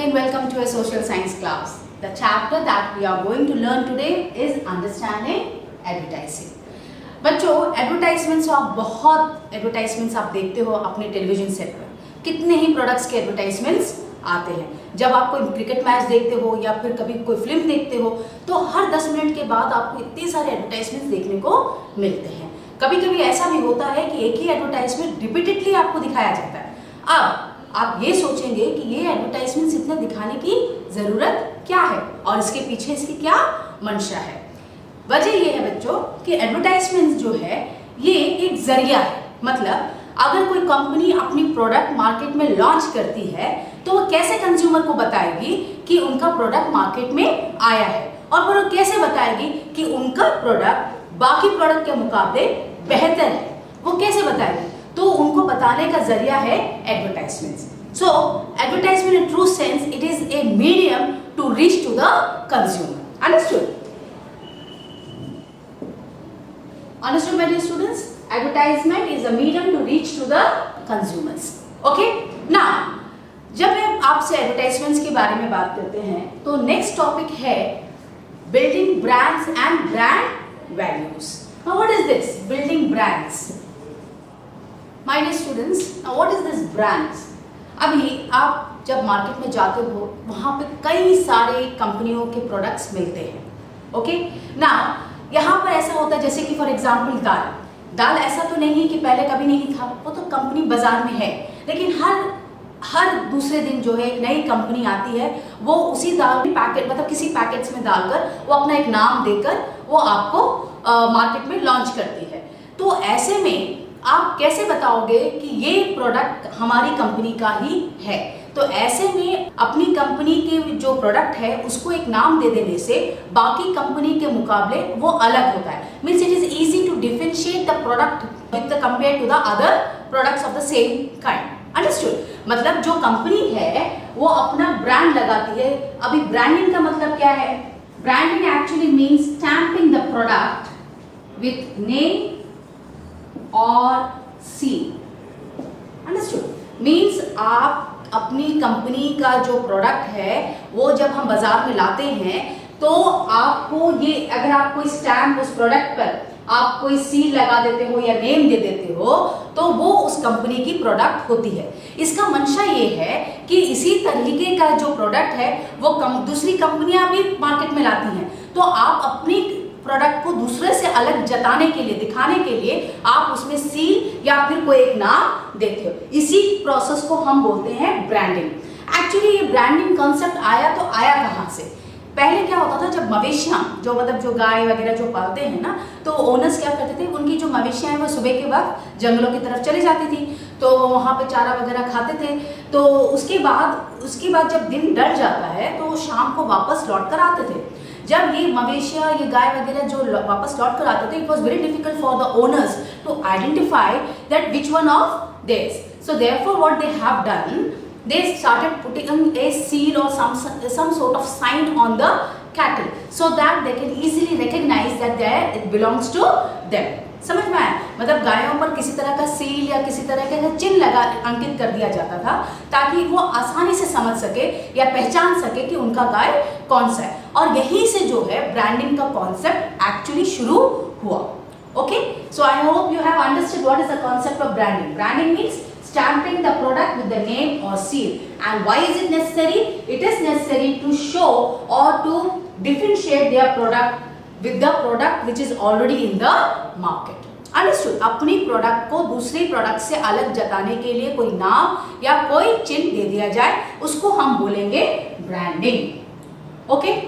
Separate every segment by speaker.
Speaker 1: again welcome to a social science class. The chapter that we are going to learn today is understanding advertising. बच्चों advertisements आप बहुत advertisements आप देखते हो अपने टेलीविजन सेट पर, कितने ही प्रोडक्ट्स के एडवर्टाइजमेंट्स आते हैं। जब आप कोई क्रिकेट मैच देखते हो या फिर कभी कोई फिल्म देखते हो तो हर 10 मिनट के बाद आपको इतने सारे एडवर्टाइजमेंट्स देखने को मिलते हैं। कभी कभी ऐसा भी होता है कि एक ही एडवर्टाइजमेंट रिपीटेडली आपको दिखाया जाता है। अब आप ये सोचेंगे कि ये एडवर्टाइजमेंट्स इतने दिखाने की ज़रूरत क्या है और इसके पीछे इसकी क्या मंशा है। वजह ये है बच्चों कि एडवर्टाइजमेंट जो है ये एक जरिया है। मतलब अगर कोई कंपनी अपनी प्रोडक्ट मार्केट में लॉन्च करती है तो वो कैसे कंज्यूमर को बताएगी कि उनका प्रोडक्ट मार्केट में आया है, और वो कैसे बताएगी कि उनका प्रोडक्ट बाकी प्रोडक्ट के मुकाबले बेहतर है, वो कैसे बताएगी। तो उनको बताने का जरिया है advertisement. So advertisement in true sense it is a medium to reach to the consumer. Understood? Understood, my dear students? Advertisement is a medium to reach to the consumers. Okay? Now, जब मैं आपसे advertisements के बारे में बात करते हैं तो नेक्स्ट टॉपिक है building brands and brand values. Now, what is this? Building brands. My dear students, now what is this brands? अभी आप जब मार्केट में जाते हो वहाँ पे कई सारे कंपनियों के प्रोडक्ट्स मिलते हैं। ओके? Now, यहाँ पर ऐसा होता है जैसे कि फॉर एग्जाम्पल दाल ऐसा तो नहीं है कि पहले कभी नहीं था, वो तो कंपनी बाजार में है, लेकिन हर दूसरे दिन जो है एक नई कंपनी आती है, वो उसी दाल में पैकेट मतलब किसी पैकेट्स में डालकर वो अपना एक नाम देकर वो आपको मार्केट में लॉन्च करती है। तो ऐसे में आप कैसे बताओगे कि ये प्रोडक्ट हमारी कंपनी का ही है। तो ऐसे में अपनी कंपनी के जो प्रोडक्ट है उसको एक नाम दे देने से बाकी कंपनी के मुकाबले वो अलग होता है। Means it is easy to differentiate the product with the compare to the other products of the same kind. Understood? मतलब जो कंपनी है वो अपना ब्रांड लगाती है। अभी ब्रांडिंग का मतलब क्या है? Branding actually means stamping the product with name और सील। अंडरस्टूड? मीन्स आप अपनी कंपनी का जो प्रोडक्ट है वो जब हम बाजार में लाते हैं तो आपको ये अगर आप कोई स्टैम्प उस प्रोडक्ट पर आप कोई सील लगा देते हो या नेम दे देते हो तो वो उस कंपनी की प्रोडक्ट होती है। इसका मंशा ये है कि इसी तरीके का जो प्रोडक्ट है वो दूसरी कंपनियां भी मार्केट में लाती हैं, तो आप अपनी प्रोडक्ट को दूसरे से अलग जताने के लिए, दिखाने के लिए आप उसमें सील या फिर कोई एक नाम देते हो। इसी प्रोसेस को हम बोलते हैं ब्रांडिंग। एक्चुअली ये ब्रांडिंग कॉन्सेप्ट आया तो आया कहाँ से? पहले क्या होता था, जब मवेशियाँ जो गाय वगैरह जो पालते हैं ना, तो ओनर्स क्या करते थे, उनकी जो मवेशियाँ हैं वो सुबह के वक्त जंगलों की तरफ चली जाती थी, तो वहाँ पे चारा वगैरह खाते थे। तो उसके बाद जब दिन ढल जाता है तो शाम को वापस लौट कर आते थे। जब ये मवेशिया ये गाय वगैरह जो वापस लौट कर आते थे, it was very difficult for the owners to identify that which one of this. So therefore what they have done, they started putting a seal or some sort of sign on the cattle so that they can easily recognize that it belongs to them. समझ में आया? मतलब गायों पर किसी तरह का seal या किसी तरह का चिन्ह अंकित कर दिया जाता था ताकि वो आसानी से समझ सके या पहचान सके कि उनका गाय कौन सा है। और यहीं से जो है ब्रांडिंग का कॉन्सेप्ट एक्चुअली शुरू हुआ। Okay, so I hope you have understood what is the concept of branding. Branding means stamping the product with the name or seal. And why is it necessary? It is necessary to show or to differentiate their product with the product which is already in the market. Understood? अपनी product को दूसरी product से अलग जताने के लिए कोई नाम या कोई चिन्ह दे दिया जाए, उसको हम बोलेंगे branding. Okay,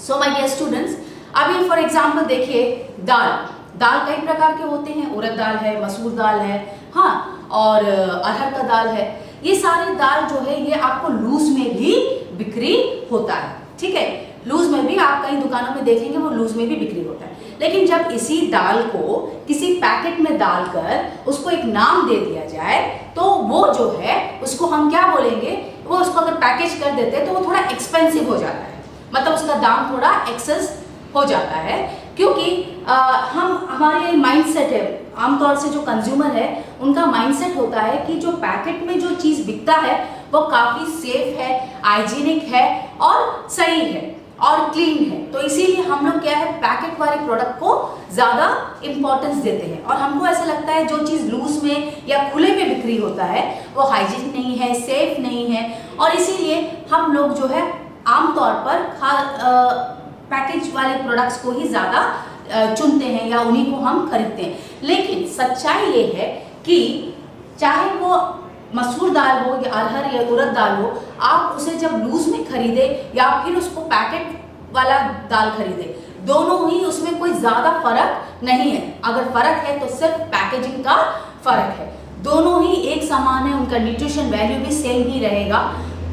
Speaker 1: so my dear students, अभी फॉर एग्जांपल देखिए दाल कई प्रकार के होते हैं। उड़द दाल है, मसूर दाल है, हाँ, और अरहर का दाल है। ये सारे दाल जो है ये आपको लूज में भी बिक्री होता है। ठीक है, लूज में भी आप कई दुकानों में देखेंगे वो लूज में भी बिक्री होता है। लेकिन जब इसी दाल को किसी पैकेट में डालकर उसको एक नाम दे दिया जाए तो वो जो है उसको हम क्या बोलेंगे, वो उसको अगर पैकेज कर देते हैं तो वो थोड़ा एक्सपेंसिव हो जाता है, मतलब उसका दाम थोड़ा एक्सेस हो जाता है, क्योंकि हमारे माइंडसेट है, आमतौर से जो कंज्यूमर है उनका माइंडसेट होता है कि जो पैकेट में जो चीज़ बिकता है वो काफ़ी सेफ है, हाइजीनिक है और सही है और क्लीन है। तो इसीलिए हम लोग क्या है, पैकेट वाले प्रोडक्ट को ज़्यादा इम्पोर्टेंस देते हैं। और हमको ऐसा लगता है जो चीज़ लूज में या खुले में बिक्री होता है वो हाइजीनिक नहीं है, सेफ नहीं है, और इसीलिए हम लोग जो है आमतौर पर पैकेज वाले प्रोडक्ट्स को ही ज़्यादा चुनते हैं या उन्हीं को हम खरीदते हैं। लेकिन सच्चाई ये है कि चाहे वो मसूर दाल हो या अरहर या उड़द दाल हो, आप उसे जब लूज में खरीदे या फिर उसको पैकेट वाला दाल खरीदे, दोनों ही उसमें कोई ज़्यादा फर्क नहीं है। अगर फर्क है तो सिर्फ पैकेजिंग का फर्क है, दोनों ही एक समान है, उनका न्यूट्रिशन वैल्यू भी सेम ही रहेगा।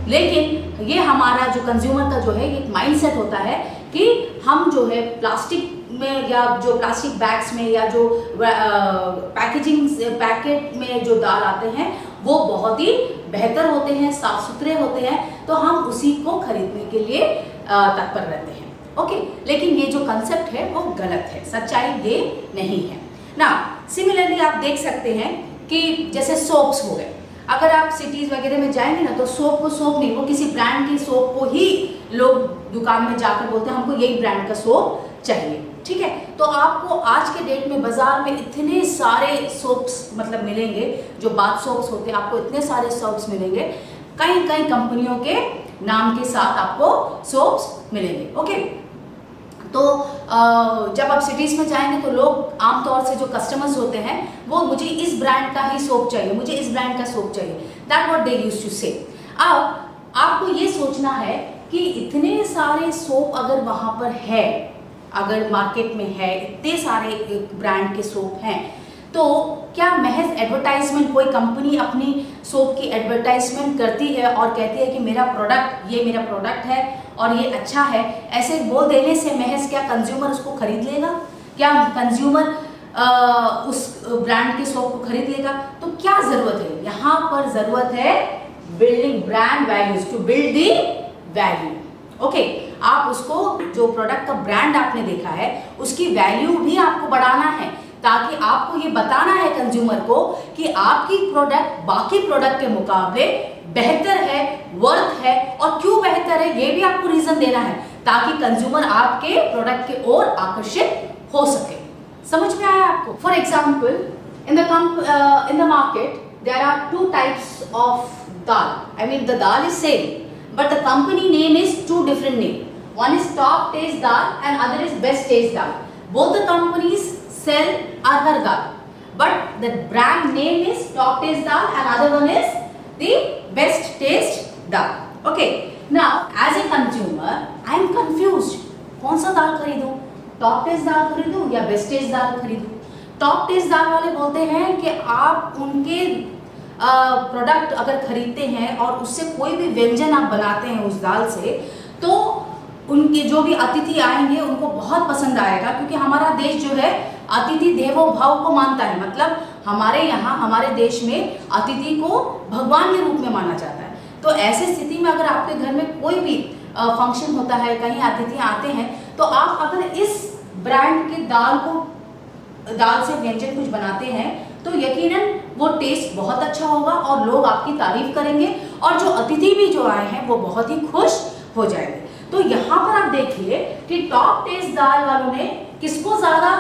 Speaker 1: लेकिन ये हमारा जो कंज्यूमर का जो है एक माइंडसेट होता है कि हम जो है प्लास्टिक में या जो प्लास्टिक बैग्स में या जो पैकेजिंग पैकेट में जो दाल आते हैं वो बहुत ही बेहतर होते हैं, साफ सुथरे होते हैं, तो हम उसी को खरीदने के लिए तत्पर रहते हैं। ओके, लेकिन ये जो कंसेप्ट है वो गलत है, सच्चाई ये नहीं है ना। सिमिलरली आप देख सकते हैं कि जैसे सोप्स हो गए, अगर आप सिटीज वगैरह में जाएंगे ना तो सोप को सोप नहीं, वो किसी ब्रांड की सोप को ही लोग दुकान में जाकर बोलते हैं हमको यही ब्रांड का सोप चाहिए, ठीक है। तो आपको आज के डेट में बाजार में इतने सारे सोप्स मतलब मिलेंगे, जो बाथ सोप्स होते हैं, आपको इतने सारे सोप्स मिलेंगे, कई कई कंपनियों के नाम के साथ आपको सोप्स मिलेंगे। ओके, तो जब आप सिटीज़ में जाएंगे तो लोग आमतौर से जो कस्टमर्स होते हैं वो मुझे इस ब्रांड का ही सोप चाहिए, मुझे इस ब्रांड का सोप चाहिए, that what they used to say. अब आपको ये सोचना है कि इतने सारे सोप अगर वहाँ पर है, अगर मार्केट में है इतने सारे ब्रांड के सोप हैं, तो क्या महज एडवर्टाइजमेंट, कोई कंपनी अपनी सोप की एडवर्टाइजमेंट करती है और कहती है कि मेरा प्रोडक्ट, ये मेरा प्रोडक्ट है और ये अच्छा है, ऐसे बोल देने से महज क्या कंज्यूमर उसको खरीद लेगा? क्या कंज्यूमर उस ब्रांड के सोप को खरीद लेगा? तो क्या जरूरत है यहाँ पर? जरूरत है building brand values, to build the value. Okay, आप उसको जो प्रोडक्ट का ब्रांड आपने देखा है उसकी वैल्यू भी आपको बढ़ाना है, ताकि आपको ये बताना है कंज्यूमर को कि आपकी प्रोडक्ट बाकी प्रोडक्ट के मुकाबले बेहतर है, वर्थ है, और क्यों बेहतर है ये भी आपको रीजन देना है, ताकि कंज्यूमर आपके प्रोडक्ट के ओर आकर्षित हो सके। समझ में आया आपको? For example, in the market there are two types of dal. I mean the dal is same, but the company name is two different name. One is Top Taste Dal and other is Best Taste Dal. Both the companies sell arhar dal, but the brand name is Top Taste Dal and other one is the Best Taste Dal. Okay. Now as a consumer, I am confused. कौन सा दाल खरीदूं? Top test दाल खरीदूं या best test दाल खरीदूं? Top test दाल वाले बोलते हैं कि आप उनके प्रोडक्ट अगर खरीदते हैं और उससे कोई भी व्यंजन आप बनाते हैं उस दाल से, तो उनके जो भी अतिथि आएंगे उनको बहुत पसंद आएगा, क्योंकि हमारा देश जो है अतिथि देवो भव को मानता है। मतलब हमारे यहाँ, हमारे देश में अतिथि को भगवान के रूप में माना जाता है। तो ऐसी स्थिति में अगर आपके घर में कोई भी फंक्शन होता है, कहीं अतिथि आते हैं, तो आप अगर इस ब्रांड के दाल से व्यंजन कुछ बनाते हैं तो यकीनन वो टेस्ट बहुत अच्छा होगा और लोग आपकी तारीफ करेंगे, और जो अतिथि भी जो आए हैं वो बहुत ही खुश हो जाएंगे। तो यहाँ पर आप देखिए कि टॉप टेस्ट दाल वालों ने किसको ज्यादा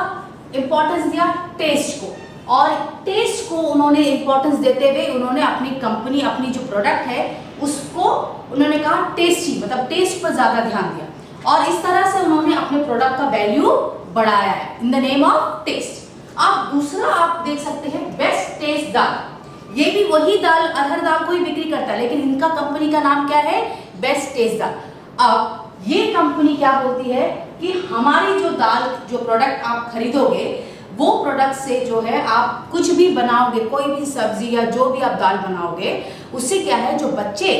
Speaker 1: इंपॉर्टेंस दिया? टेस्ट को। और टेस्ट को उन्होंने इंपॉर्टेंस देते हुए उन्होंने अपनी कंपनी, अपनी जो प्रोडक्ट है उसको उन्होंने कहा टेस्टी, मतलब टेस्ट पर ज्यादा ध्यान दिया, और इस तरह से उन्होंने अपने प्रोडक्ट का वैल्यू बढ़ाया है in the name of taste. अब दूसरा आप देख सकते हैं बेस्ट टेस्ट दाल। ये भी वही दाल, अरहर दाल को ही बिक्री करता है, लेकिन इनका कंपनी का नाम क्या है? बेस्ट टेस्ट दाल। अब ये कंपनी क्या बोलती है कि हमारी जो दाल, जो प्रोडक्ट आप खरीदोगे, वो प्रोडक्ट से जो है आप कुछ भी बनाओगे, कोई भी सब्जी या जो भी आप दाल बनाओगे, उससे क्या है, जो बच्चे,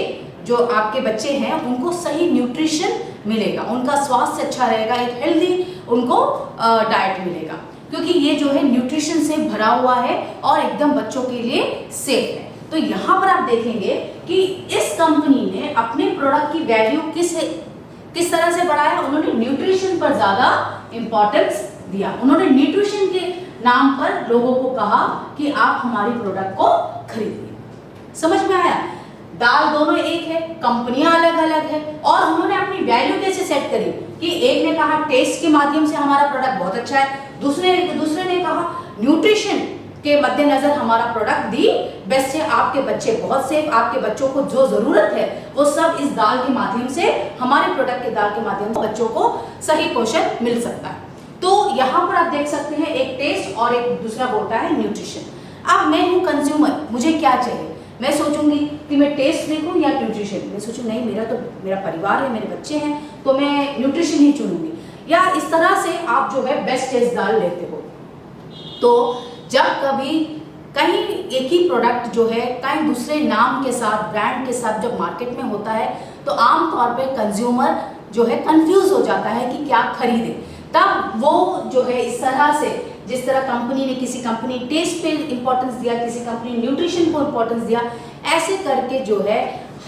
Speaker 1: जो आपके बच्चे हैं उनको सही न्यूट्रिशन मिलेगा, उनका स्वास्थ्य अच्छा रहेगा, एक हेल्दी उनको डाइट मिलेगा, क्योंकि ये जो है न्यूट्रिशन से भरा हुआ है और एकदम बच्चों के लिए सेफ है। तो यहाँ पर आप देखेंगे कि इस कंपनी ने अपने प्रोडक्ट की वैल्यू किस तरह से बढ़ाया? उन्होंने न्यूट्रिशन पर ज्यादा इंपॉर्टेंस दिया। उन्होंने न्यूट्रिशन के नाम पर लोगों को कहा कि आप हमारी प्रोडक्ट को खरीदिए। समझ में आया? दाल दोनों एक है, कंपनियां अलग अलग है, और उन्होंने अपनी वैल्यू कैसे सेट करी कि एक ने कहा टेस्ट के माध्यम से हमारा प्रोडक्ट बहुत अच्छा है, दूसरे ने कहा न्यूट्रिशन के मद्देनजर हमारा प्रोडक्ट दी बेस्ट है, आपके बच्चे बहुत सेफ, आपके बच्चों को जो जरूरत है वो सब इस दाल के माध्यम से, हमारे प्रोडक्ट के दाल के माध्यम से बच्चों को सही पोषण मिल सकता है। तो यहाँ पर आप देख सकते हैं एक टेस्ट और एक दूसरा बोलता है न्यूट्रिशन। अब मैं हूँ कंज्यूमर, मुझे क्या चाहिए, मैं सोचूंगी कि मैं टेस्ट देखूं या न्यूट्रिशन, मैं सोचूं नहीं मेरा परिवार है, मेरे बच्चे हैं, तो मैं न्यूट्रिशन ही चुनूंगी, या इस तरह से आप जो है बेस्ट टेस्ट दाल लेते हो। तो जब कभी कहीं एक ही प्रोडक्ट जो है कहीं दूसरे नाम के साथ, ब्रांड के साथ जब मार्केट में होता है तो आमतौर पे कंज्यूमर जो है कंफ्यूज हो जाता है कि क्या खरीदे। तब वो जो है इस तरह से, जिस तरह कंपनी ने किसी कंपनी टेस्ट पे इंपॉर्टेंस दिया, किसी कंपनी न्यूट्रिशन को इंपॉर्टेंस दिया, ऐसे करके जो है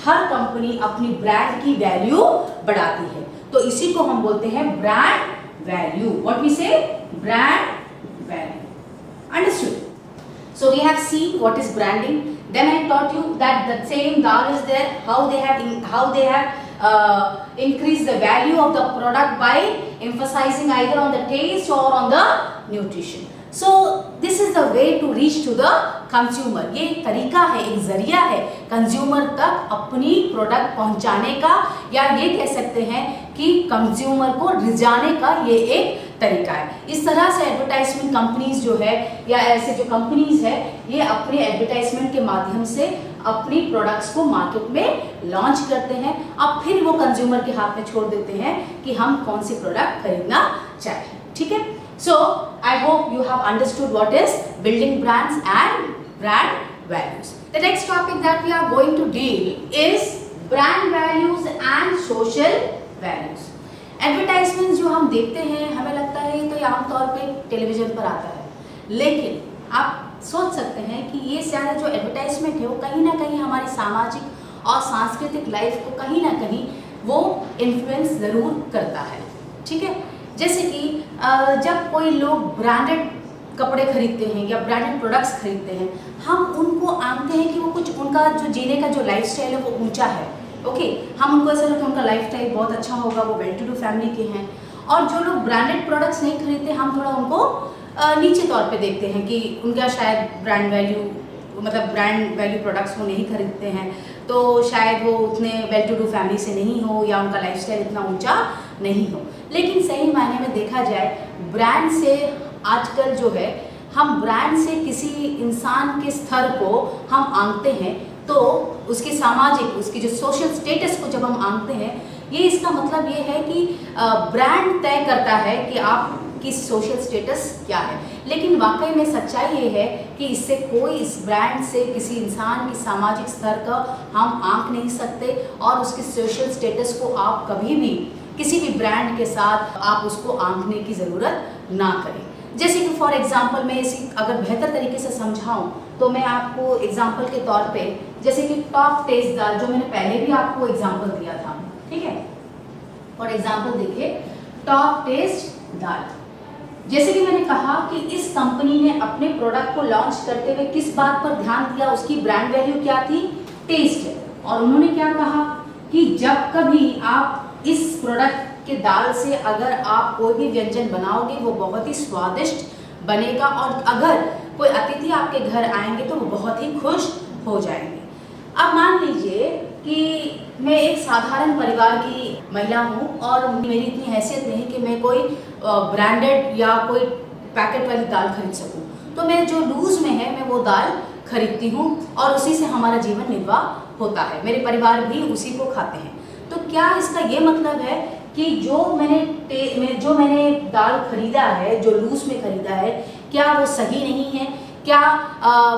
Speaker 1: हर कंपनी अपनी ब्रांड की वैल्यू बढ़ाती है। तो इसी को हम बोलते हैं ब्रांड वैल्यू। व्हाट वी से, brand value. Understood? So we have seen what is branding. Then I taught you that the same dal is there. How they have increased the value of the product by emphasizing either on the taste or on the nutrition. So this is the way to reach to the consumer. ये एक तरीका है, एक जरिया है consumer तक अपनी product पहुंचाने का, या ये कह सकते हैं कि कंज्यूमर को रिझाने का ये एक तरीका है। इस तरह से एडवर्टाइजमेंट कंपनीज जो है, या ऐसे जो कंपनीज है, ये अपने एडवर्टाइजमेंट के माध्यम से अपनी प्रोडक्ट्स को मार्केट में लॉन्च करते हैं। अब फिर वो कंज्यूमर के हाथ में छोड़ देते हैं कि हम कौन सी प्रोडक्ट खरीदना चाहें। ठीक है, so I hope you have understood what is building brands and brand values. The next topic that we are going to deal is brand values and social values. Advertisement जो हम देखते हैं, हमें लगता है तो ये आमतौर पे टेलीविजन पर आता है, लेकिन आप सोच सकते हैं कि ये सारा जो एडवर्टाइजमेंट है वो कहीं ना कहीं हमारी सामाजिक और सांस्कृतिक लाइफ को कहीं ना कहीं वो इन्फ्लुएंस ज़रूर करता है। ठीक है, जैसे कि जब कोई लोग ब्रांडेड कपड़े खरीदते हैं या ब्रांडेड प्रोडक्ट्स खरीदते हैं, हम उनको आंकते हैं कि वो कुछ उनका जो जीने का जो लाइफस्टाइल है वो ऊंचा है। ओके, हम उनको ऐसा लगता है उनका लाइफस्टाइल बहुत अच्छा होगा, वो वेल टू डू फैमिली के हैं। और जो लोग ब्रांडेड प्रोडक्ट्स नहीं खरीदते, हम थोड़ा उनको नीचे तौर पे देखते हैं कि उनका शायद ब्रांड वैल्यू प्रोडक्ट्स वो नहीं खरीदते हैं, तो शायद वो उतने वेल टू डू फैमिली से नहीं हो, या उनका लाइफस्टाइल इतना ऊंचा नहीं हो। लेकिन सही मायने में देखा जाए, ब्रांड से आजकल जो है, हम ब्रांड से किसी इंसान के स्तर को हम आंकते हैं, तो उसकी सामाजिक, उसकी जो सोशल स्टेटस को जब हम आंकते हैं, ये इसका मतलब ये है कि ब्रांड तय करता है कि आपकी सोशल स्टेटस क्या है। लेकिन वाकई में सच्चाई ये है कि इससे कोई, इस ब्रांड से किसी इंसान की सामाजिक स्तर का हम आंक नहीं सकते, और उसकी सोशल स्टेटस को आप कभी भी किसी भी ब्रांड के साथ आप उसको आंकने की ज़रूरत ना करें। जैसे कि फॉर एग्जांपल मैं इसी अगर बेहतर तरीके से समझाऊं तो मैं आपको एग्जांपल के तौर पे, जैसे कि टॉप टेस्ट दाल, जो मैंने पहले भी आपको एग्जांपल दिया था, ठीक है, फॉर एग्जांपल देखिए टॉप टेस्ट दाल। जैसे कि मैंने कहा कि इस कंपनी ने अपने प्रोडक्ट को लॉन्च करते हुए किस बात पर ध्यान दिया, उसकी ब्रांड वैल्यू क्या थी, टेस्ट है। और उन्होंने क्या कहा कि जब कभी आप इस प्रोडक्ट के दाल से अगर आप कोई भी व्यंजन बनाओगे वो बहुत ही स्वादिष्ट बनेगा, और अगर कोई अतिथि आपके घर आएंगे तो वो बहुत ही खुश हो जाएंगे। अब मान लीजिए कि मैं एक साधारण परिवार की महिला हूँ और मेरी इतनी हैसियत नहीं कि मैं कोई ब्रांडेड या कोई पैकेट वाली दाल खरीद सकूँ, तो मैं जो लूज में है मैं वो दाल खरीदती हूँ और उसी से हमारा जीवन निर्वाह होता है, मेरे परिवार भी उसी को खाते हैं। तो क्या इसका ये मतलब है कि जो मैंने दाल खरीदा है, जो लूज में खरीदा है, क्या वो सही नहीं है, क्या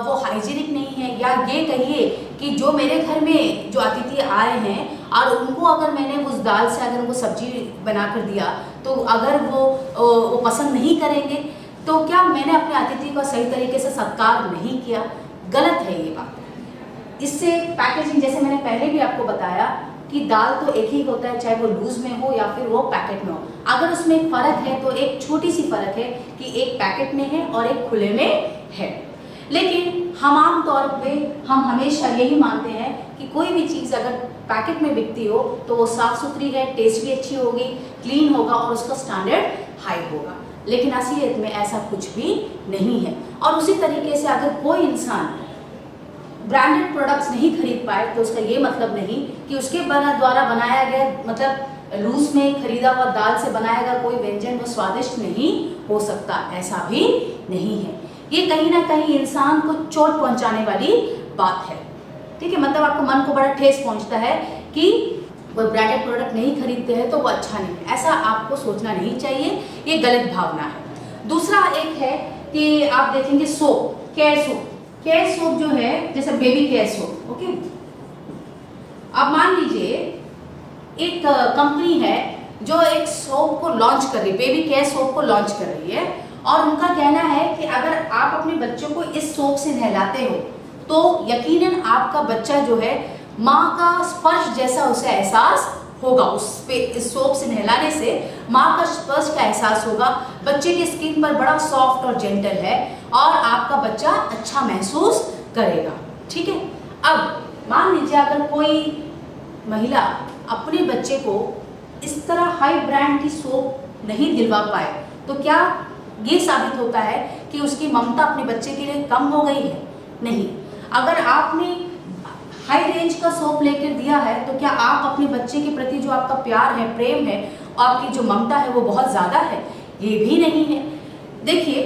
Speaker 1: वो हाइजीनिक नहीं है, या ये कहिए कि जो मेरे घर में जो अतिथि आए हैं और उनको अगर मैंने उस दाल से अगर उनको सब्जी बना कर दिया तो अगर वो पसंद नहीं करेंगे, तो क्या मैंने अपने अतिथि का सही तरीके से सत्कार नहीं किया? गलत है ये बात। इससे पैकेजिंग, जैसे मैंने पहले भी आपको बताया कि दाल तो एक ही होता है, चाहे वो लूज में हो या फिर वो पैकेट में हो। अगर उसमें एक फ़र्क है तो एक छोटी सी फ़र्क है कि एक पैकेट में है और एक खुले में है। लेकिन हम आम तौर पे हम हमेशा यही मानते हैं कि कोई भी चीज़ अगर पैकेट में बिकती हो तो वो साफ़ सुथरी है, टेस्ट भी अच्छी होगी, क्लीन होगा और उसका स्टैंडर्ड हाई होगा। लेकिन असलियत में ऐसा कुछ भी नहीं है। और उसी तरीके से अगर कोई इंसान ब्रांडेड प्रोडक्ट्स नहीं खरीद पाए तो उसका ये मतलब नहीं कि उसके द्वारा बनाया गया, मतलब रूस में खरीदा हुआ दाल से बनाया गया कोई व्यंजन वो स्वादिष्ट नहीं हो सकता, ऐसा भी नहीं है। ये कहीं ना कहीं इंसान को चोट पहुंचाने वाली बात है, ठीक है। मतलब आपको मन को बड़ा ठेस पहुंचता है कि वो ब्रांडेड प्रोडक्ट नहीं खरीदते हैं तो वो अच्छा नहीं है, ऐसा आपको सोचना नहीं चाहिए, ये गलत भावना है। दूसरा एक है कि आप देखेंगे सोप, केयर सोप जो है, जैसे बेबी केयर सोप, ओके। अब मान लीजिए एक कंपनी है जो एक सोप को लॉन्च कर रही है, बेबी केयर सोप को लॉन्च कर रही है, और उनका कहना है कि अगर आप अपने बच्चों को इस सोप से नहलाते हो तो यकीनन आपका बच्चा जो है माँ का स्पर्श जैसा उसे एहसास होगा, उस पे इस सोप से नहलाने से माँ का स्पर्श का एहसास होगा, बच्चे की स्किन पर बड़ा सॉफ्ट और जेंटल है और आपका बच्चा अच्छा महसूस करेगा, ठीक है। अब मान लीजिए अगर कोई महिला अपने बच्चे को इस तरह हाई ब्रांड की सोप नहीं दिलवा पाए तो क्या ये साबित होता है कि उसकी ममता अपने बच्चे के लिए कम हो गई है? नहीं। अगर आपने हाई रेंज का सोप लेकर दिया है तो क्या आप अपने बच्चे के प्रति जो आपका प्यार है, प्रेम है, आपकी जो ममता है वो बहुत ज़्यादा है? ये भी नहीं है। देखिए,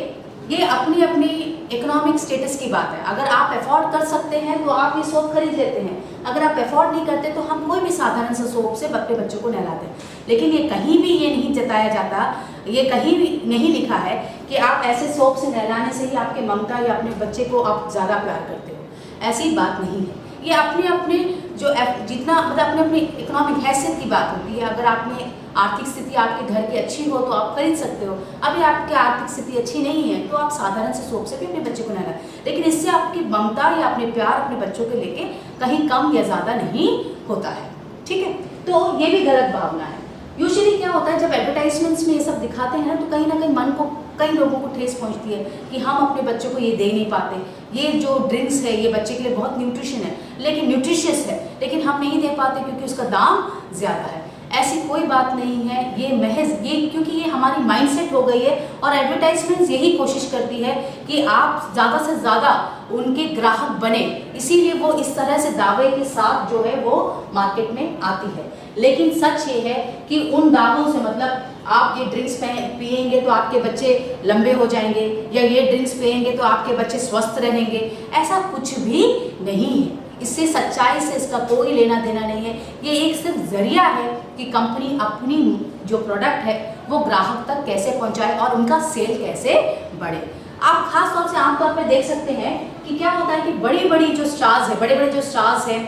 Speaker 1: ये अपनी अपनी इकोनॉमिक स्टेटस की बात है। अगर आप अफोर्ड कर सकते हैं तो आप ये सोप खरीद लेते हैं, अगर आप अफोर्ड नहीं करते तो हम कोई भी साधारण सा सोप से अपने बच्चों को नहलाते हैं। लेकिन ये कहीं भी ये नहीं जताया जाता, ये कहीं भी नहीं लिखा है कि आप ऐसे सोप से नहलाने से ही आपके ममता या अपने बच्चे को आप ज़्यादा प्यार करते हो, ऐसी बात नहीं है। ये अपने अपने जो जितना मतलब अपने अपनी इकोनॉमिक हैसियत की बात होती है। अगर आपने आर्थिक स्थिति आपके घर की अच्छी हो तो आप खरीद सकते हो, अभी आपकी आर्थिक स्थिति अच्छी नहीं है तो आप साधारण से सोप से भी अपने बच्चे को नहलाएं, लेकिन इससे आपकी ममता या अपने प्यार अपने बच्चों को लेके कहीं कम या ज़्यादा नहीं होता है, ठीक है। तो ये भी गलत भावना है। यूजुअली क्या होता है, जब एडवर्टाइजमेंट्स में ये सब दिखाते हैं तो कहीं ना कहीं मन को, कई लोगों को ठेस पहुंचती है कि हम अपने बच्चों को ये दे नहीं पाते, ये जो ड्रिंक्स है ये बच्चे के लिए बहुत न्यूट्रिशियस है लेकिन हम नहीं दे पाते क्योंकि उसका दाम ज़्यादा है। ऐसी कोई बात नहीं है, ये महज ये क्योंकि ये हमारी माइंडसेट हो गई है और एडवर्टाइजमेंट्स यही कोशिश करती है कि आप ज़्यादा से ज़्यादा उनके ग्राहक बने, इसीलिए वो इस तरह से दावे के साथ जो है वो मार्केट में आती है। लेकिन सच ये है कि उन दावों से, मतलब आप ये ड्रिंक्स पिएंगे तो आपके बच्चे लंबे हो जाएंगे या ये ड्रिंक्स पिएंगे तो आपके बच्चे स्वस्थ रहेंगे, ऐसा कुछ भी नहीं है। इससे सच्चाई से इसका कोई लेना देना नहीं है। ये एक सिर्फ जरिया है कि कंपनी अपनी जो प्रोडक्ट है वो ग्राहक तक कैसे पहुंचाए और उनका सेल कैसे बढ़े। आप खास तौर से आमतौर पर देख सकते हैं कि क्या होता है कि बड़ी बड़ी जो स्टार्स हैं,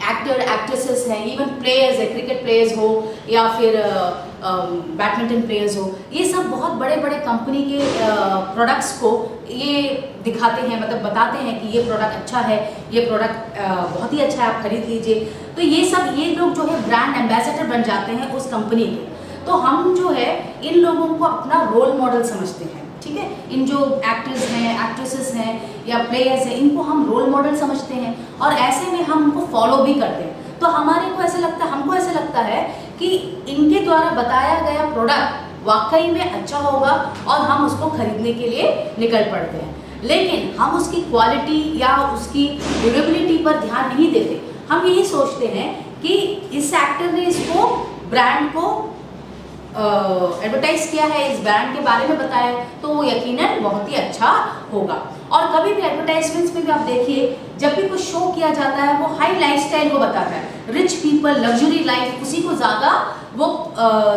Speaker 1: एक्टर एक्ट्रेसेस हैं, इवन प्लेयर्स है, क्रिकेट प्लेयर्स हो या फिर बैडमिंटन प्लेयर्स हो, ये सब बहुत बड़े बड़े कंपनी के प्रोडक्ट्स को ये दिखाते हैं, मतलब बताते हैं कि ये प्रोडक्ट अच्छा है, ये प्रोडक्ट बहुत ही अच्छा है, आप खरीद लीजिए। तो ये लोग जो है ब्रांड एम्बेसडर बन जाते हैं उस कंपनी के। तो हम जो है इन लोगों को अपना रोल मॉडल समझते हैं, ठीक है। इन जो एक्टर्स हैं, एक्ट्रेसेस हैं या प्लेयर्स हैं, इनको हम रोल मॉडल समझते हैं और ऐसे में हम उनको फॉलो भी करते हैं। तो हमको ऐसा लगता है कि इनके द्वारा बताया गया प्रोडक्ट वाकई में अच्छा होगा और हम उसको खरीदने के लिए निकल पड़ते हैं। लेकिन हम उसकी क्वालिटी या उसकी ड्यूरेबिलिटी पर ध्यान नहीं देते। हम यही सोचते हैं कि इस एक्टर ने इसको ब्रांड को एडवर्टाइज किया है, इस ब्रांड के बारे में बताया तो वो यकीनन बहुत ही अच्छा होगा। और कभी भी एडवर्टाइजमेंट्स में भी आप देखिए, जब भी कुछ शो किया जाता है वो हाई लाइफस्टाइल को बताता है, रिच पीपल, लग्जरी लाइफ, उसी को ज़्यादा वो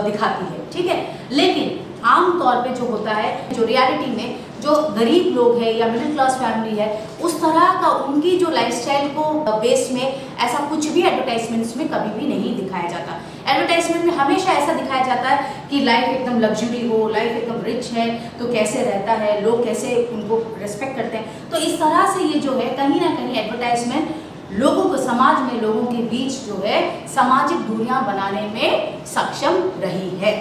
Speaker 1: दिखाती है, ठीक है। लेकिन आम तौर पे जो होता है, जो रियलिटी में जो गरीब लोग हैं या मिडिल क्लास फैमिली है, उस तरह का उनकी जो लाइफस्टाइल को बेस में ऐसा कुछ भी एडवर्टाइजमेंट्स में कभी भी नहीं दिखाया जाता। एडवर्टाइजमेंट में हमेशा ऐसा दिखाया जाता है कि लाइफ एकदम लग्जरी हो, लाइफ एकदम रिच है तो कैसे रहता है, लोग कैसे उनको रिस्पेक्ट करते हैं। तो इस तरह से ये जो है कहीं ना कहीं एडवर्टाइजमेंट लोगों को, समाज में लोगों के बीच जो है सामाजिक दूरियां बनाने में सक्षम रही है,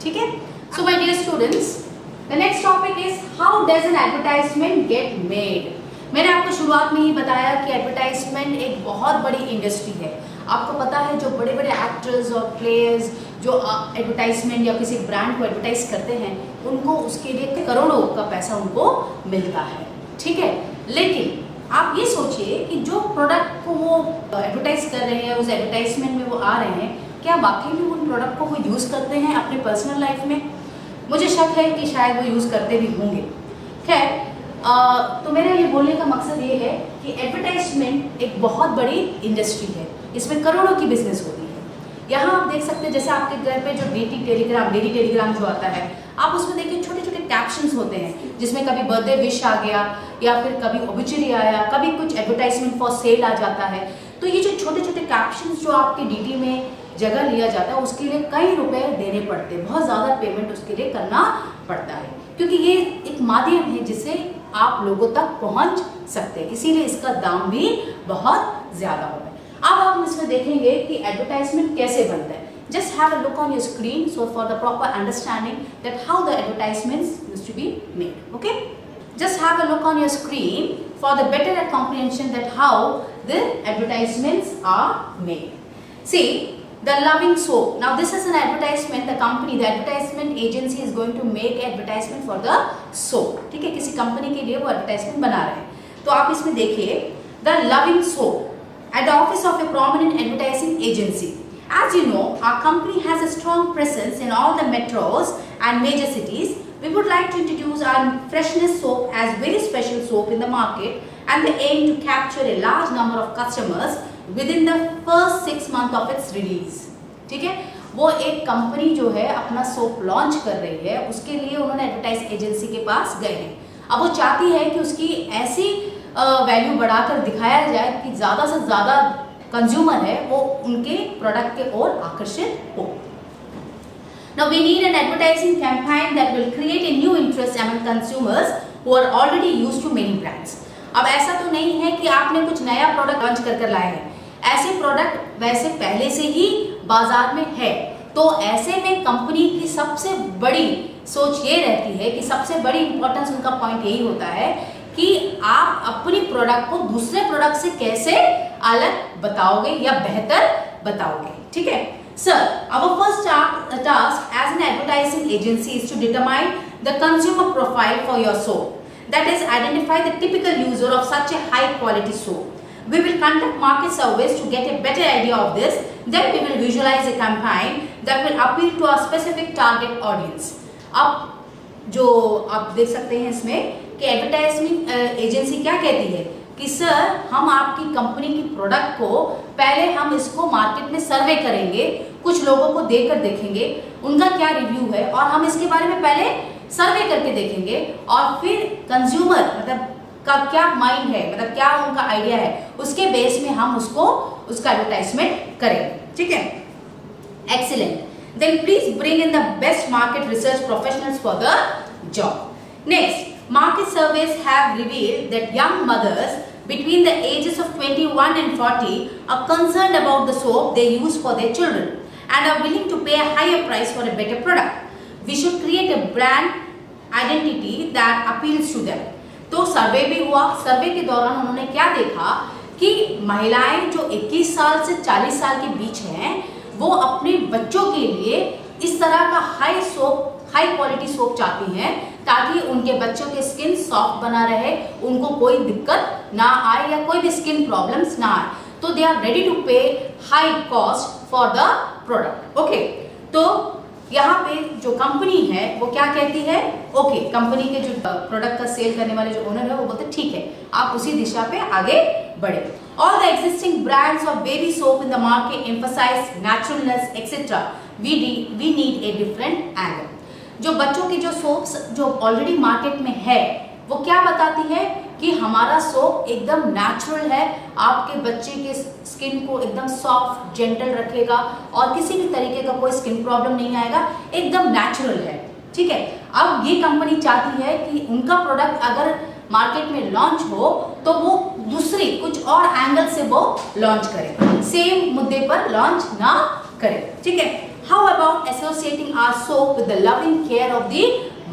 Speaker 1: ठीक है। So my dear students, the next topic is how does an advertisement get made. मैंने आपको शुरुआत में ही बताया कि एडवर्टाइजमेंट एक बहुत बड़ी इंडस्ट्री है। आपको पता है जो बड़े बड़े एक्टर्स और प्लेयर्स जो एडवर्टाइजमेंट या किसी ब्रांड को एडवर्टाइज करते हैं, उनको उसके लिए करोड़ों का पैसा उनको मिलता है, ठीक है। लेकिन आप ये सोचिए कि जो प्रोडक्ट को वो एडवर्टाइज कर रहे हैं, उस एडवर्टाइजमेंट में वो आ रहे हैं, क्या वाकई में उन प्रोडक्ट को वो यूज़ करते हैं अपने पर्सनल लाइफ में? मुझे शक है कि शायद वो यूज़ करते भी होंगे। खैर, तो मेरा ये बोलने का मकसद ये है कि एडवर्टाइजमेंट एक बहुत बड़ी इंडस्ट्री है, इसमें करोड़ों की बिजनेस होती है। यहाँ आप देख सकते हैं जैसे आपके घर पे जो डेली टेलीग्राम जो आता है, आप उसमें देखिए छोटे छोटे कैप्शंस होते हैं जिसमें कभी बर्थडे विश आ गया या फिर कभी ओबिचुरी आया, कभी कुछ एडवर्टाइजमेंट फॉर सेल आ जाता है। तो ये जो छोटे छोटे कैप्शंस जो आपके डीडी में जगह लिया जाता है, उसके लिए कई रुपए देने पड़ते हैं, बहुत ज़्यादा पेमेंट उसके लिए करना पड़ता है, क्योंकि ये एक माध्यम है जिससे आप लोगों तक पहुंच सकते हैं, इसीलिए इसका दाम भी बहुत ज़्यादा होता है। अब हम इसमें देखेंगे कि एडवर्टाइजमेंट कैसे बनता है। Just have a look on your screen so for the proper understanding that how the advertisements used to be made. Okay, just have a look on your screen for the better comprehension that how the advertisements are made. See, the Loving Soap. Now this is an advertisement. The company, the advertisement agency is going to make advertisement for the soap. ठीक है, किसी company के लिए वो advertisement बना रहे हैं। तो आप इसमें देखिए The Loving Soap at the office of a prominent advertising agency. As you know, our company has a strong presence in all the metros and major cities. We would like to introduce our freshness soap as very special soap in the market and the aim to capture a large number of customers within the first 6 months of its release. ठीक है, वो एक company जो है अपना soap launch कर रही है, उसके लिए उन्होंने एडवर्टाइज एजेंसी के पास गए हैं। अब वो चाहती है कि उसकी ऐसी वैल्यू बढ़ाकर दिखाया जाए कि ज़्यादा से ज़्यादा कंज्यूमर है वो उनके प्रोडक्ट के ओर आकर्षित हो। Now we need an advertising campaign that will create a new interest among consumers who are already used to many brands. अब ऐसा तो नहीं है कि आपने कुछ नया प्रोडक्ट लॉन्च कर लाए हैं, ऐसे प्रोडक्ट वैसे पहले से ही बाजार में है। तो ऐसे में कंपनी की सबसे बड़ी सोच ये रहती है कि सबसे बड़ी इंपॉर्टेंस उनका पॉइंट यही होता है कि आप अपनी प्रोडक्ट को दूसरे प्रोडक्ट से कैसे अलग बताओगे या बेहतर बताओगे। ठीक है sir, our first task as an advertising agency is to determine the consumer profile for your soap. That is, identify the typical user of such a high quality soap. We will conduct market surveys to get a better idea of this. Then we will visualize a campaign that will appeal to our specific target audience. अब जो आप देख सकते हैं इसमें कि advertisement agency क्या कहती है कि सर हम आपकी कंपनी की प्रोडक्ट को पहले हम इसको मार्केट में सर्वे करेंगे, कुछ लोगों को देकर देखेंगे उनका क्या रिव्यू है और हम इसके बारे में पहले सर्वे करके देखेंगे और फिर कंज्यूमर मतलब का क्या माइंड है, मतलब क्या उनका आइडिया है, उसके बेस में हम उसको उसका एडवर्टाइजमेंट करेंगे। ठीक है, excellent. Then please bring in the best market research professionals for the job. Next, market surveys have revealed that young mothers between the ages of 21 and 40 are concerned about the soap they use for their children and are willing to pay a higher price for a better product. We should create a brand identity that appeals to them. तो सर्वे भी हुआ, सर्वे के दौरान उन्होंने क्या देखा कि महिलाएं जो 21 साल से 40 साल के बीच हैं वो अपने बच्चों के लिए इस तरह का हाई क्वालिटी सोप चाहती हैं ताकि उनके बच्चों के स्किन सॉफ्ट बना रहे, उनको कोई दिक्कत ना आए या कोई भी स्किन प्रॉब्लम्स ना आए। तो दे आर रेडी टू पे high cost for the product. Okay, तो यहाँ पे जो कंपनी है वो क्या कहती है, ओके, कंपनी के जो प्रोडक्ट का सेल करने वाले जो ओनर है वो बोलते ठीक है आप उसी दिशा पे आगे बढ़े। All the existing brands of baby soap in the market emphasize naturalness, etc. We need a different angle. जो बच्चों की जो सोप्स जो ऑलरेडी मार्केट में है वो क्या बताती है कि हमारा सोप एकदम नेचुरल है, आपके बच्चे के स्किन को एकदम सॉफ्ट जेंटल रखेगा और किसी भी तरीके का कोई स्किन प्रॉब्लम नहीं आएगा, एकदम नेचुरल है। ठीक है, अब ये कंपनी चाहती है कि उनका प्रोडक्ट अगर मार्केट में लॉन्च हो तो वो दूसरी कुछ और एंगल से वो लॉन्च करे, सेम मुद्दे पर लॉन्च ना करे। ठीक है, how about associating our soap with the loving care of the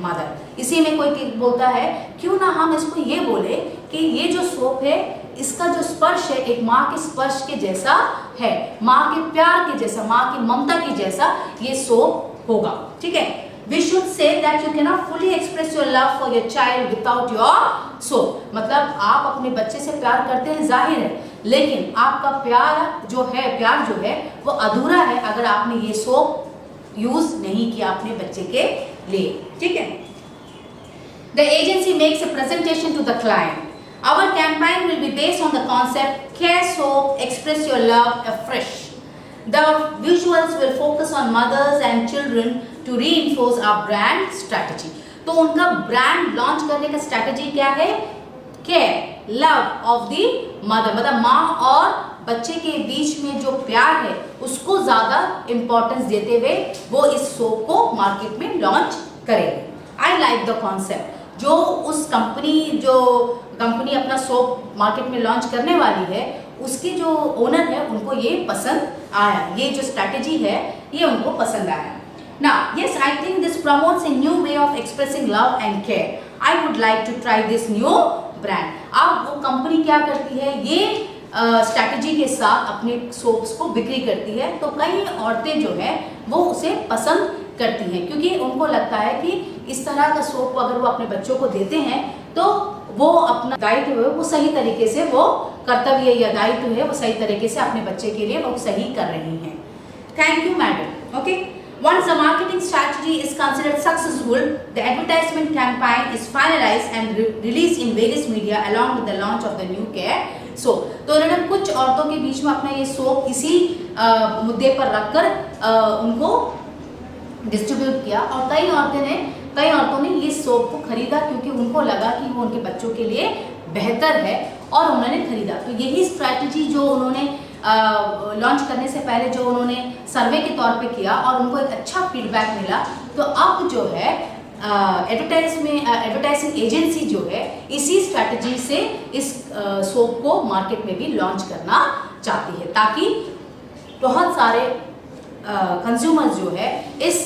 Speaker 1: mother. इसी में कोई बोलता है क्यों ना हम इसको ये बोले कि ये जो सोप है इसका जो स्पर्श है एक माँ के स्पर्श के जैसा है, माँ के प्यार के जैसा, माँ की ममता के जैसा ये सोप होगा। ठीक है, we should say that you cannot fully express your love for your child without your soap। मतलब आप अपने बच्चे से प्यार करते हैं जाहिर है, लेकिन आपका प्यार जो है वो अधूरा है अगर आपने ये सोप यूज नहीं किया अपने बच्चे के लिए। ठीक है, the agency makes a presentation to the client. Our campaign will be based on the concept Care Soap, express your love afresh. The visuals will focus on mothers and children to reinforce our brand strategy। तो उनका brand launch करने का strategy क्या है? Care, love of the mother, मतलब माँ और बच्चे के बीच में जो प्यार है उसको ज्यादा इंपॉर्टेंस देते हुए वो इस सोप को मार्केट में लॉन्च करेंगे। I like the concept. जो कंपनी अपना सोप मार्केट में लॉन्च करने वाली है उसके जो ओनर है उनको ये पसंद आया, ये जो स्ट्रैटेजी है ये उनको पसंद आया। Now, yes, I think this promotes a new way of expressing love and care. I would like to try this new brand। अब वो कंपनी क्या करती है, ये स्ट्रैटेजी के साथ अपने सोप्स को बिक्री करती है, तो कई औरतें जो है वो उसे पसंद करती हैं क्योंकि उनको लगता है कि इस तरह का सोप अगर वो अपने बच्चों को देते हैं तो वो अपना दायित्व है वो सही तरीके से, वो कर्तव्य या दायित्व है वो सही तरीके से अपने बच्चे के लिए वो सही कर रही हैं। Thank you madam. Okay, once the marketing strategy is considered successful, the advertisement campaign is finalized and released in various media along with the launch of the new care soap। तो उन्होंने कुछ औरतों के बीच में अपना ये सोप इसी मुद्दे पर रखकर उनको डिस्ट्रीब्यूट किया और कई औरतों ने ये सोप को खरीदा क्योंकि उनको लगा कि वो उनके बच्चों के लिए बेहतर है और उन्होंने खरीदा। तो यही स्ट्रैटेजी जो उन्होंने लॉन्च करने से पहले जो उन्होंने सर्वे के तौर पे किया और उनको एक अच्छा फीडबैक मिला, तो अब जो है एडवर्टाइजिंग एजेंसी जो है इसी स्ट्रैटेजी से इस सोप को मार्केट में भी लॉन्च करना चाहती है ताकि बहुत सारे कंज्यूमर्स जो है इस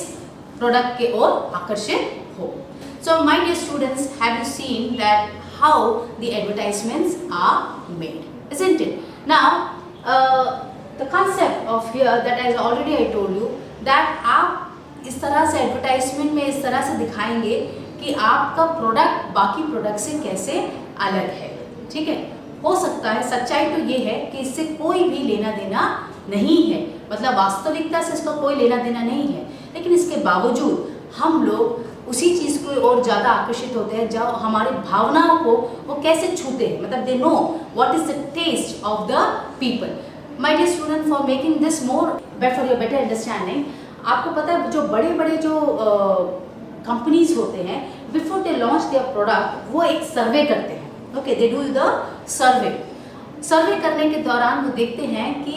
Speaker 1: प्रोडक्ट के ओर आकर्षित हो। So my dear students, have you seen that how the advertisements are made, isn't it? Now the concept of here that as already I told you that आप इस तरह से एडवर्टाइजमेंट में इस तरह से दिखाएंगे कि आपका प्रोडक्ट बाकी प्रोडक्ट से कैसे अलग है। ठीक है, हो सकता है सच्चाई तो ये है कि इससे कोई भी लेना देना नहीं है, मतलब वास्तविकता से इसका कोई लेना देना नहीं है, लेकिन इसके बावजूद हम लोग उसी चीज़ को और ज़्यादा आकर्षित होते हैं जब हमारी भावनाओं को वो कैसे छूते हैं, मतलब they know what is the taste of the people. My dear student, for making this more for your better understanding, आपको पता है जो बड़े बड़े जो कंपनीज होते हैं before they launch their product वो एक सर्वे करते हैं। Okay, they do the survey करने के दौरान वो देखते हैं कि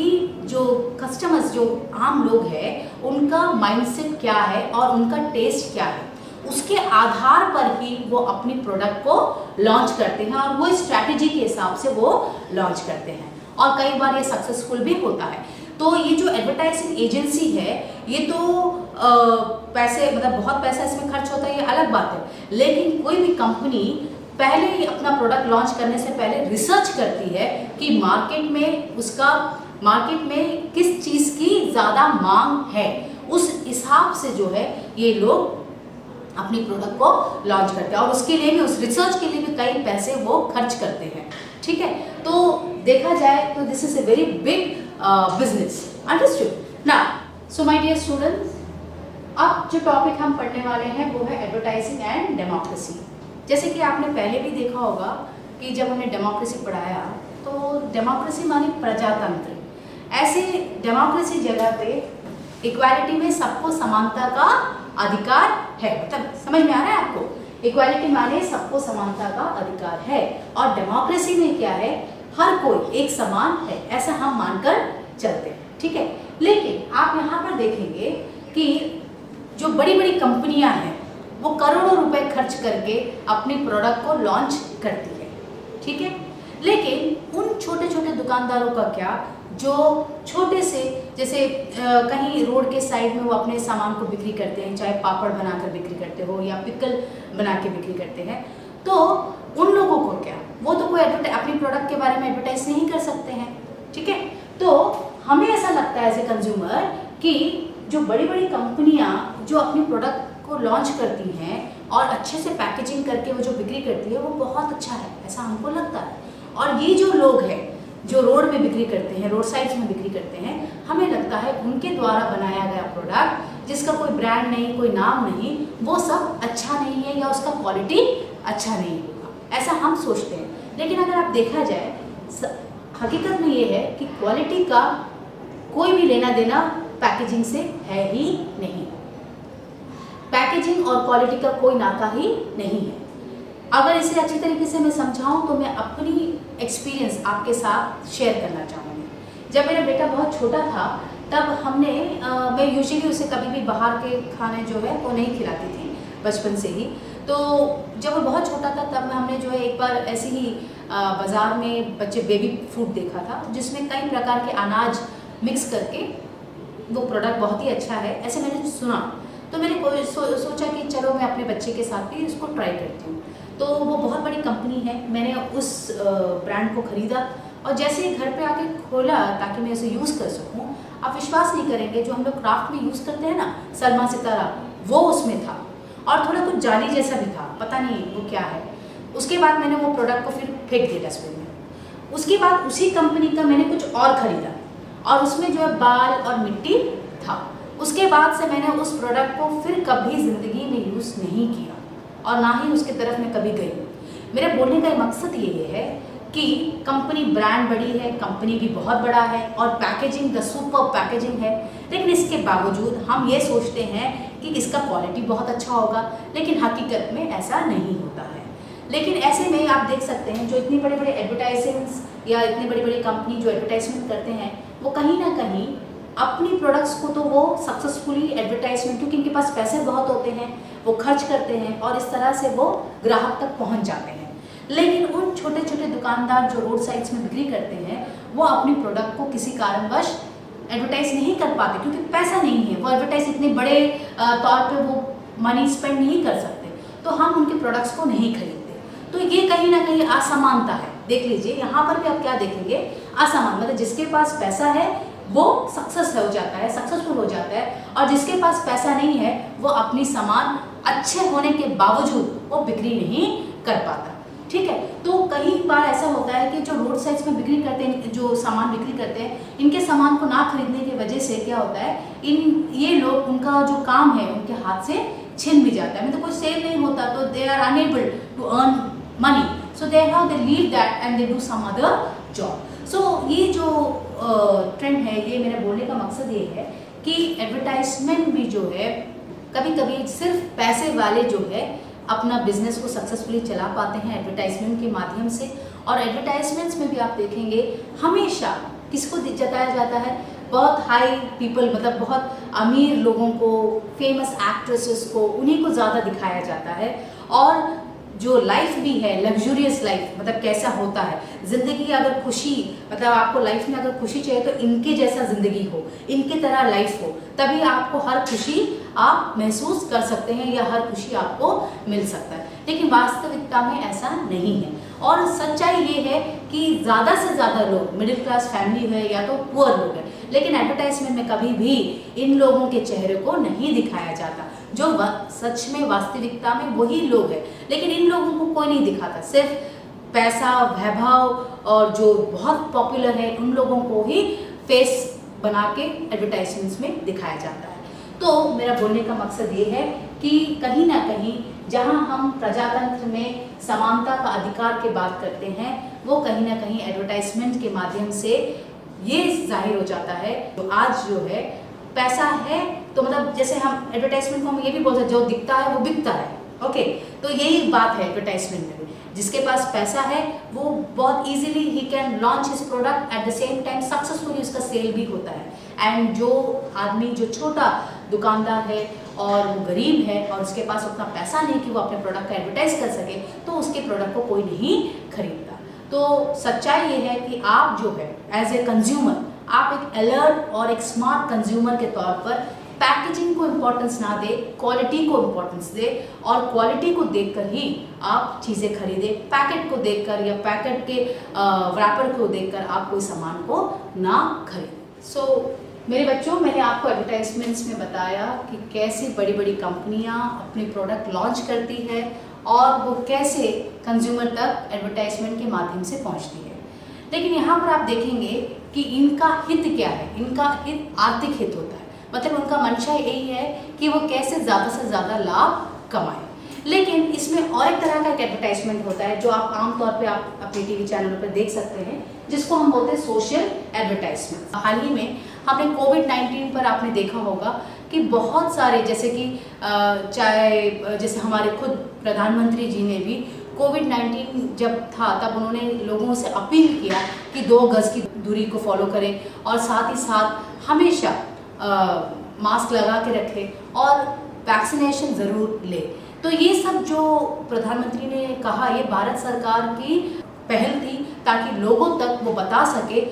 Speaker 1: जो कस्टमर्स जो आम लोग हैं उनका माइंडसेट क्या है और उनका टेस्ट क्या है, उसके आधार पर ही वो अपनी प्रोडक्ट को लॉन्च करते हैं और वो स्ट्रैटेजी के हिसाब से वो लॉन्च करते हैं और कई बार ये सक्सेसफुल भी होता है। तो ये जो एडवर्टाइजिंग एजेंसी है ये तो पैसे, मतलब बहुत पैसा इसमें खर्च होता है, ये अलग बात है, लेकिन कोई भी कंपनी पहले ही अपना प्रोडक्ट लॉन्च करने से पहले रिसर्च करती है कि मार्केट में किस चीज़ की ज़्यादा मांग है, उस हिसाब से जो है ये लोग अपनी प्रोडक्ट को लॉन्च करते हैं और उसके लिए भी, उस रिसर्च के लिए भी कई पैसे वो खर्च करते हैं। ठीक है, तो देखा जाए तो this is a very big business, understood. Now so my dear students, अब जो टॉपिक हम पढ़ने वाले हैं वो है एडवर्टाइजिंग एंड डेमोक्रेसी। जैसे कि आपने पहले भी देखा होगा कि जब हमने डेमोक्रेसी पढ़ाया तो डेमोक्रेसी मानी प्रजातंत्र। ऐसे डेमोक्रेसी जगह पे इक्वालिटी में सबको समानता का अधिकार है, मतलब समझ में आ रहा है आपको? इक्वालिटी माने सबको समानता का अधिकार है और डेमोक्रेसी में क्या है, हर कोई एक समान है, ऐसा हम मानकर चलते हैं। ठीक है, लेकिन आप यहाँ पर देखेंगे कि जो बड़ी बड़ी कंपनियां हैं वो करोड़ों रुपए खर्च करके अपनी प्रोडक्ट को लॉन्च करती है। ठीक है, लेकिन उन छोटे छोटे दुकानदारों का क्या, जो छोटे से जैसे कहीं रोड के साइड में वो अपने सामान को बिक्री करते हैं, चाहे पापड़ बनाकर बिक्री करते हो या पिकल बना के बिक्री करते हैं, तो उन लोगों को क्या, वो तो कोई अपनी प्रोडक्ट के बारे में एडवर्टाइज नहीं कर सकते हैं, ठीक है। तो हमें ऐसा लगता है एज ए कंज्यूमर कि जो बड़ी बड़ी कंपनियां जो अपनी प्रोडक्ट को लॉन्च करती हैं और अच्छे से पैकेजिंग करके वो जो बिक्री करती है वो बहुत अच्छा है, ऐसा हमको लगता है। और ये जो लोग हैं जो रोड में बिक्री करते हैं, रोड साइड्स में बिक्री करते हैं, हमें लगता है उनके द्वारा बनाया गया प्रोडक्ट जिसका कोई ब्रांड नहीं, कोई नाम नहीं, वो सब अच्छा नहीं है या उसका क्वालिटी अच्छा नहीं होगा, ऐसा हम सोचते हैं। लेकिन अगर आप देखा जाए, हकीकत में ये है कि क्वालिटी का कोई भी लेना देना पैकेजिंग से है ही नहीं। पैकेजिंग और क्वालिटी का कोई नाता ही नहीं है। अगर इसे अच्छी तरीके से मैं समझाऊं तो मैं अपनी एक्सपीरियंस आपके साथ शेयर करना चाहूँगी। जब मेरा बेटा बहुत छोटा था तब हमने मैं यूजुअली उसे कभी भी बाहर के खाने जो है वो नहीं खिलाती थी बचपन से ही। तो जब वो बहुत छोटा था तब हमने जो है एक बार ऐसे ही बाज़ार में बच्चे बेबी फूड देखा था जिसमें कई प्रकार के अनाज मिक्स करके वो प्रोडक्ट बहुत ही अच्छा है, ऐसे मैंने सुना। तो मैंने सोचा कि चलो मैं अपने बच्चे के साथ भी इसको ट्राई करती हूँ। तो वो बहुत बड़ी कंपनी है, मैंने उस ब्रांड को ख़रीदा और जैसे ही घर पे आके खोला ताकि मैं इसे यूज़ कर सकूँ, आप विश्वास नहीं करेंगे, जो हम लोग क्राफ्ट में यूज़ करते हैं ना सरमा सितारा, वो उसमें था और थोड़ा कुछ जाली जैसा भी था, पता नहीं वो क्या है। उसके बाद मैंने वो प्रोडक्ट को फिर फेंक दिया डस्टबिन में। उसके बाद उसी कंपनी का मैंने कुछ और ख़रीदा और उसमें जो है बाल और मिट्टी था। उसके बाद से मैंने उस प्रोडक्ट को फिर कभी ज़िंदगी में यूज़ नहीं किया और ना ही उसके तरफ मैं कभी गई। मेरे बोलने का मकसद ये है कि कंपनी ब्रांड बड़ी है, कंपनी भी बहुत बड़ा है और पैकेजिंग द सुपर पैकेजिंग है, लेकिन इसके बावजूद हम ये सोचते हैं कि इसका क्वालिटी बहुत अच्छा होगा, लेकिन हकीकत में ऐसा नहीं होता है। लेकिन ऐसे में आप देख सकते हैं जो इतनी बड़े बड़े एडवर्टाइजिंग्स या इतनी बड़ी बड़ी कंपनी जो एडवर्टाइजमेंट करते हैं वो कहीं ना कहीं अपनी प्रोडक्ट्स को तो वो सक्सेसफुली एडवर्टाइजमेंट, क्योंकि इनके पास पैसे बहुत होते हैं, वो खर्च करते हैं और इस तरह से वो ग्राहक तक पहुंच जाते हैं। लेकिन उन छोटे छोटे दुकानदार जो रोड साइड्स में बिक्री करते हैं वो अपनी प्रोडक्ट को किसी कारणवश एडवर्टाइज नहीं कर पाते क्योंकि पैसा नहीं है, वो एडवर्टाइज इतने बड़े तौर पे वो मनी स्पेंड नहीं कर सकते, तो हम उनके प्रोडक्ट्स को नहीं खरीदते। तो ये कहीं ना कहीं असमानता है। देख लीजिए यहाँ पर भी आप क्या देखेंगे, असमान, मतलब जिसके पास पैसा है वो सक्सेस हो जाता है, सक्सेसफुल हो जाता है, और जिसके पास पैसा नहीं है वो अपनी सामान अच्छे होने के बावजूद वो बिक्री नहीं कर पाता, ठीक है। तो कई बार ऐसा होता है कि जो रोड साइड्स में बिक्री करते हैं, जो सामान बिक्री करते हैं, इनके सामान को ना खरीदने की वजह से क्या होता है, ये लोग, उनका जो काम है उनके हाथ से छिन भी जाता है, मतलब कोई सेल नहीं होता तो they are unable to earn money, so they leave that and they do some other job. So ये जो ट्रेंड है, ये मेरा बोलने का मकसद ये है कि एडवर्टाइजमेंट भी जो है कभी कभी सिर्फ पैसे वाले जो है अपना बिजनेस को सक्सेसफुली चला पाते हैं एडवर्टाइजमेंट के माध्यम से। और एडवर्टाइजमेंट्स में भी आप देखेंगे हमेशा किसको जताया जाता है, बहुत हाई पीपल, मतलब बहुत अमीर लोगों को, फेमस एक्ट्रेसेस को, उन्हीं को ज़्यादा दिखाया जाता है। और जो लाइफ भी है, लग्जूरियस लाइफ, मतलब कैसा होता है ज़िंदगी, अगर खुशी, मतलब आपको लाइफ में अगर खुशी चाहिए तो इनके जैसा ज़िंदगी हो, इनके तरह लाइफ हो, तभी आपको हर खुशी आप महसूस कर सकते हैं या हर खुशी आपको मिल सकता है। लेकिन वास्तविकता में ऐसा नहीं है और सच्चाई ये है कि ज़्यादा से ज़्यादा लोग मिडिल क्लास फैमिली है या तो पुअर लोग हैं, लेकिन एडवर्टाइजमेंट में कभी भी इन लोगों के चेहरे को नहीं दिखाया जाता। जो सच में वास्तविकता में वही लोग हैं, लेकिन इन लोगों को कोई नहीं दिखाता, सिर्फ पैसा, वैभव और जो बहुत पॉपुलर है उन लोगों को ही फेस बना के एडवर्टाइजमेंट्स में दिखाया जाता है। तो मेरा बोलने का मकसद ये है कि कहीं ना कहीं जहां हम प्रजातंत्र में समानता का अधिकार की बात करते हैं, वो कहीं ना कहीं एडवर्टाइजमेंट के माध्यम से ये जाहिर हो जाता है। तो आज जो है पैसा है तो मतलब जैसे हम एडवर्टाइजमेंट को हम ये भी बोल सकते हैं, जो दिखता है वो बिकता है, ओके। तो यही बात है एडवर्टाइजमेंट में भी, जिसके पास पैसा है वो बहुत easily he can launch his product, at the same time successfully उसका सेल भी होता है। एंड जो आदमी, जो छोटा दुकानदार है और वो गरीब है और उसके पास उतना पैसा नहीं कि वो अपने प्रोडक्ट का एडवर्टाइज कर सके, तो उसके प्रोडक्ट को कोई नहीं खरीदता। तो सच्चाई ये है कि आप जो है एज ए कंज्यूमर आप एक अलर्ट और एक स्मार्ट कंज्यूमर के तौर पर पैकेजिंग को इम्पोर्टेंस ना दे, क्वालिटी को इम्पोर्टेंस दे, और क्वालिटी को देखकर ही आप चीज़ें खरीदें। पैकेट को देखकर या पैकेट के रैपर को देखकर आप कोई सामान को ना खरीदें। सो मेरे बच्चों, मैंने आपको एडवर्टाइजमेंट्स में बताया कि कैसे बड़ी बड़ी कंपनियां अपने प्रोडक्ट लॉन्च करती है और वो कैसे कंज्यूमर तक एडवर्टाइजमेंट के माध्यम से पहुंचती है। लेकिन यहाँ पर आप देखेंगे कि इनका हित क्या है। इनका हित आर्थिक हित होता है, मतलब उनका मंशा यही है कि वो कैसे ज़्यादा से ज़्यादा लाभ कमाए। लेकिन इसमें और एक तरह का एक एडवर्टाइजमेंट होता है जो आप आमतौर पे आप अपने टीवी चैनलों पर देख सकते हैं, जिसको हम बोलते हैं सोशल एडवर्टाइजमेंट। हाल ही में हमने कोविड-19 पर आपने देखा होगा कि बहुत सारे, जैसे कि चाहे जैसे हमारे खुद प्रधानमंत्री जी ने भी कोविड-19 जब था तब उन्होंने लोगों से अपील किया कि 2 गज की दूरी को फॉलो करें और साथ ही साथ हमेशा मास्क लगा के रखें और वैक्सीनेशन ज़रूर ले। तो ये सब जो प्रधानमंत्री ने कहा, ये भारत सरकार की पहल थी ताकि लोगों तक वो बता सके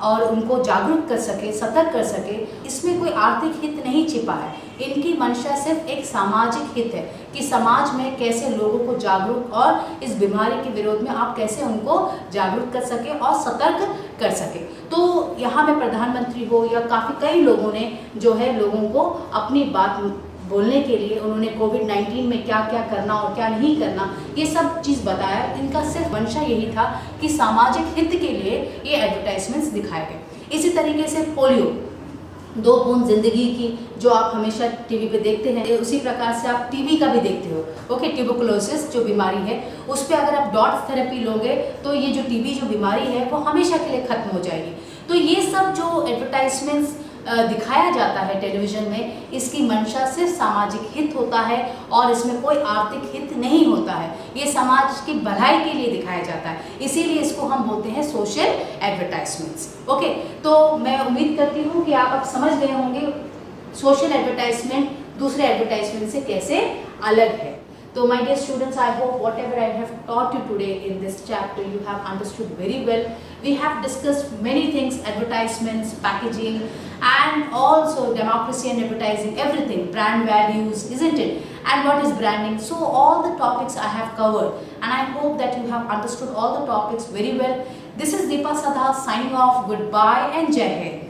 Speaker 1: और उनको जागरूक कर सके, सतर्क कर सके। इसमें कोई आर्थिक हित नहीं छिपा है। इनकी मंशा सिर्फ एक सामाजिक हित है कि समाज में कैसे लोगों को जागरूक और इस बीमारी के विरोध में आप कैसे उनको जागरूक कर सके और सतर्क कर सके। तो यहाँ में प्रधानमंत्री हो या कई लोगों ने जो है लोगों को अपनी बात बोलने के लिए उन्होंने कोविड-19 में क्या क्या करना और क्या नहीं करना, ये सब चीज़ बताया। इनका सिर्फ मंशा यही था कि सामाजिक हित के लिए ये एडवर्टाइजमेंट्स दिखाए गए। इसी तरीके से पोलियो, 2 बूंद जिंदगी की, जो आप हमेशा टीवी पे देखते हैं, उसी प्रकार से आप टीबी का भी देखते हो। ओके, ट्यूबरकुलोसिस जो बीमारी है, उस पर अगर आप डॉट थेरेपी लोगे तो ये जो टीबी जो बीमारी है वो हमेशा के लिए खत्म हो जाएगी। तो ये सब जो एडवर्टाइजमेंट्स दिखाया जाता है टेलीविज़न में, इसकी मंशा सिर्फ सामाजिक हित होता है और इसमें कोई आर्थिक हित नहीं होता है। ये समाज की भलाई के लिए दिखाया जाता है, इसीलिए इसको हम बोलते हैं सोशल एडवर्टाइजमेंट्स। ओके, तो मैं उम्मीद करती हूँ कि आप अब समझ गए होंगे सोशल एडवर्टाइजमेंट दूसरे एडवर्टाइजमेंट से कैसे अलग है। So my dear students, I hope whatever I have taught you today in this chapter you have understood very well. We have discussed many things: advertisements, packaging, and also democracy and advertising, everything, brand values, isn't it? And what is branding? So all the topics I have covered, and I hope that you have understood all the topics very well. This is Deepa Sadha signing off. Goodbye and Jai Hind.